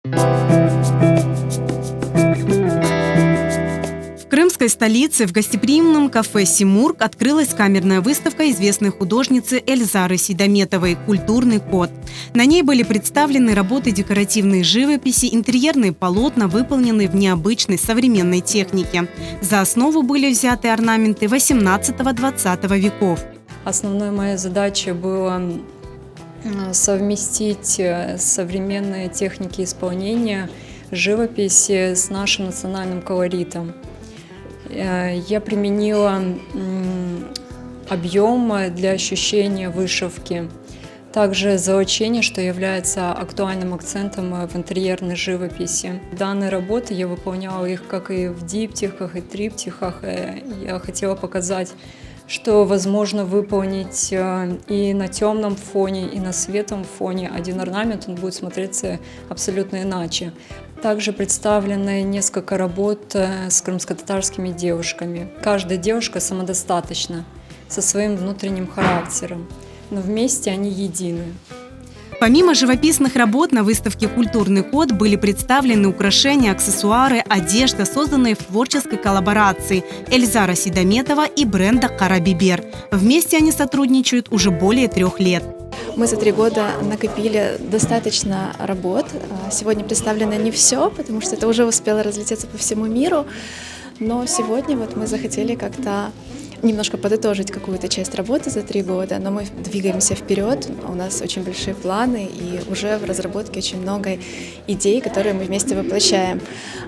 В крымской столице в гостеприимном кафе «Симург» открылась камерная выставка известной художницы Эльзары Сейдаметовой «Культурный код». На ней были представлены работы декоративной живописи, интерьерные полотна, выполненные в необычной современной технике. За основу были взяты орнаменты XVIII-XX веков. Основной моей задачей было совместить современные техники исполнения живописи с нашим национальным колоритом. Я применила объем для ощущения вышивки, также золочение, что является актуальным акцентом в интерьерной живописи. Данные работы я выполняла их как и в диптихах, и триптихах. Я хотела показать, что возможно выполнить и на темном фоне, и на светлом фоне. Один орнамент, он будет смотреться абсолютно иначе. Также представлены несколько работ с крымско-татарскими девушками. Каждая девушка самодостаточна, со своим внутренним характером, но вместе они едины. Помимо живописных работ на выставке «Культурный код» были представлены украшения, аксессуары, одежда, созданные в творческой коллаборации Эльзара Сейдаметова и бренда «Карабибер». Вместе они сотрудничают уже более 3 лет. Мы за 3 года накопили достаточно работ. Сегодня представлено не все, потому что это уже успело разлететься по всему миру. Но сегодня мы захотели как-то немножко подытожить какую-то часть работы за 3 года, но мы двигаемся вперед, у нас очень большие планы и уже в разработке очень много идей, которые мы вместе воплощаем.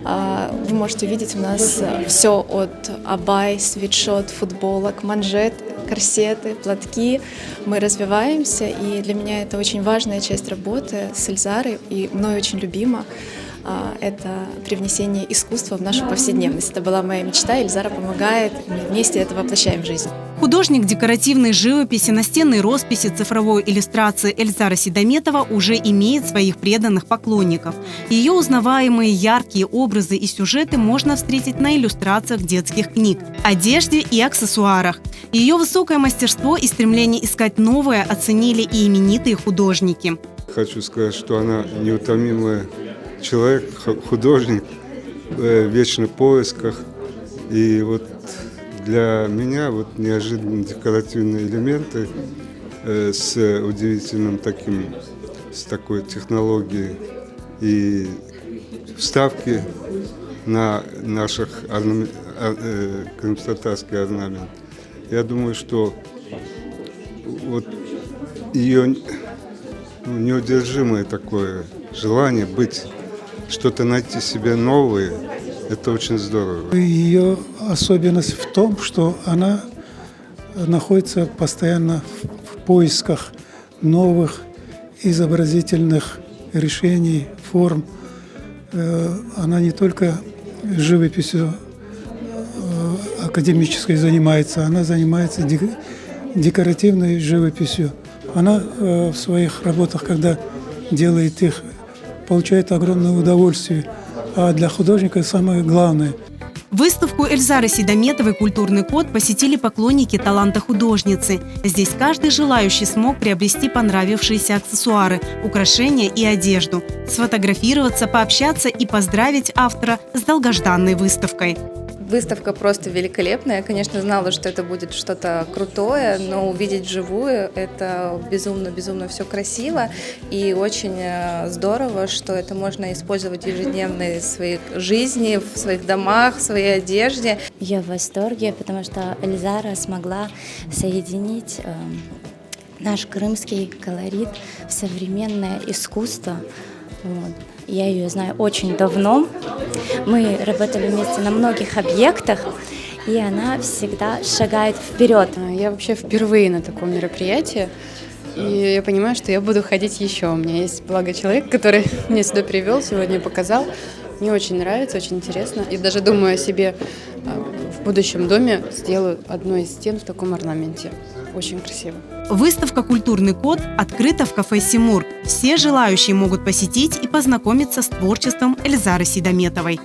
Вы можете увидеть у нас все от абай, свитшот, футболок, манжет, корсеты, платки. Мы развиваемся, и для меня это очень важная часть работы с Эльзарой, и мной очень любима. Это привнесение искусства в нашу повседневность. Это была моя мечта, Эльзара помогает, и мы вместе это воплощаем в жизнь. Художник декоративной живописи, настенной росписи, цифровой иллюстрации Эльзара Сейдаметова уже имеет своих преданных поклонников. Ее узнаваемые яркие образы и сюжеты можно встретить на иллюстрациях детских книг, одежде и аксессуарах. Ее высокое мастерство и стремление искать новое оценили и именитые художники. Хочу сказать, что она неутомимая человек, художник, вечно в поисках. И для меня неожиданные декоративные элементы с удивительным с такой технологией и вставки на наших крымско-татарский орнамент. Я думаю, что ее неудержимое такое желание что-то найти себе новое, это очень здорово. Ее особенность в том, что она находится постоянно в поисках новых изобразительных решений, форм. Она не только живописью академической занимается, она занимается декоративной живописью. Она в своих работах, когда делает их, получает огромное удовольствие. А для художника самое главное. Выставку Эльзары Сейдаметовой «Культурный код» посетили поклонники таланта художницы. Здесь каждый желающий смог приобрести понравившиеся аксессуары, украшения и одежду, сфотографироваться, пообщаться и поздравить автора с долгожданной выставкой. Выставка просто великолепная. Я, конечно, знала, что это будет что-то крутое, но увидеть вживую это безумно все красиво и очень здорово, что это можно использовать в ежедневной своей жизни, в своих домах, в своей одежде. Я в восторге, потому что Эльзара смогла соединить наш крымский колорит в современное искусство. Я ее знаю очень давно. Мы работали вместе на многих объектах, и она всегда шагает вперед. Я вообще впервые на таком мероприятии, и я понимаю, что я буду ходить еще. У меня есть, благо, человек, который меня сюда привел, сегодня показал. Мне очень нравится, очень интересно. И даже думаю о себе в будущем доме сделаю одну из стен в таком орнаменте. Очень красиво. Выставка «Культурный код» открыта в кафе «Симург». Все желающие могут посетить и познакомиться с творчеством Эльзары Сейдаметовой.